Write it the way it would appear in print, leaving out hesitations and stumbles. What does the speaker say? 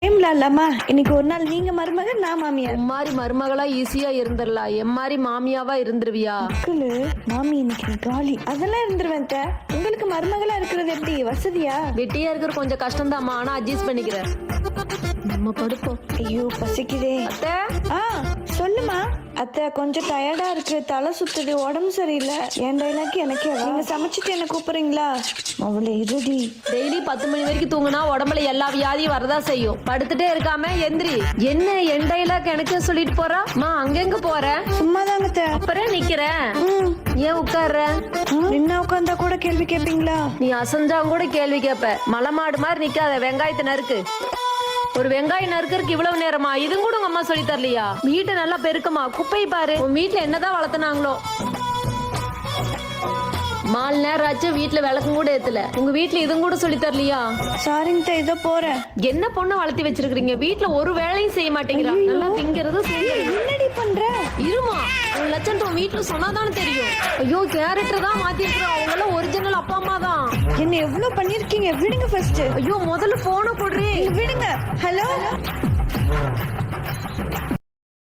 இல்லாமா இன்னைக்கு ஒரு நாள் நீங்க மருமக நான் மாமியார். உன் மாதிரி மருமகளா ஈஸியா இருந்துடலாம், என் மாதிரி மாமியாவா இருந்துருவியா? மக்களு மாமி இன்னைக்கு காலி அதெல்லாம் இருந்துருவேன். உங்களுக்கு மருமகளா இருக்கிறது எப்படி வசதியா? வெட்டியா இருக்கிற கொஞ்சம் கஷ்டம்தாம்மா, ஆனா அட்ஜஸ்ட் பண்ணிக்கிறேன். நம்ம படுப்போம். ஐயோ பசிக்குதே. அத்தை சொல்லுமா. அத்தை கொஞ்சம் டயர்டா இருக்கு, தலை சுத்துது, உடம்பு சரியில்லை. என் டைலாக்கு எனக்கே. நீங்க சமைச்சிட்டு என்ன கூப்பிடுறீங்களா? அவளை இருடி. டெய்லி 10 மணி வரைக்கும் தூங்குனா உடம்புல எல்லா வியாதியும் வரதா செய்யும். படுத்துட்டே இருக்காம எந்திரி. என்ன என் டைலாக் எனக்கு சொல்லிட்டு போறா? மா அங்கெங்க போற? சும்மாதாங்க அத்தை. அப்புறம் நிக்கிறேன். ஏன் உட்கார்ற? நின்னா உட்காந்தா கூட கேள்வி கேட்பீங்களா? நீ அசஞ்சா கூட கேள்வி கேப்ப. மலை மாடு மாதிரி நிக்காத, வெங்காயத்தை நறுக்கு. ஒரு வெங்காயம் நறுக்கறதுக்கு இவ்வளவு நேரமா? இதுவும் கூட உங்க அம்மா சொல்லி தரலையா? வீட்டை நல்லா பெருக்கமா, குப்பை பாரு. உன் வீட்டுல என்னதான் வளர்த்துனாங்களோ. 4 நேரம் ஆச்சு, வீட்டுல விளக்கம் கூட ஏத்தல. உங்க வீட்டுல இதுவும் கூட சொல்லி தரலையா? சாரிங்க இதோ போறேன். என்ன பொண்ணை வளர்த்தி வச்சிருக்கீங்க? வீட்டுல ஒரு வேலையும் செய்ய மாட்டேங்கிறா. நல்லா திங்கிறது என்னடி பண்ற? இருமா, உன் லட்சம் உன் வீட்டுல சொன்னாதானே தெரியும். ஐயோ கேரக்டர் தான் மாத்தி இருக்கிறோம். அவங்க எல்லாம் ஒரிஜினல் அப்பா அம்மா தான். என்ன எவ்வளவு பண்ணிருக்கீங்க? விடுங்க ஃபர்ஸ்ட். ஐயோ முதல்ல போன போடுறேன். விடுங்க. ஹலோ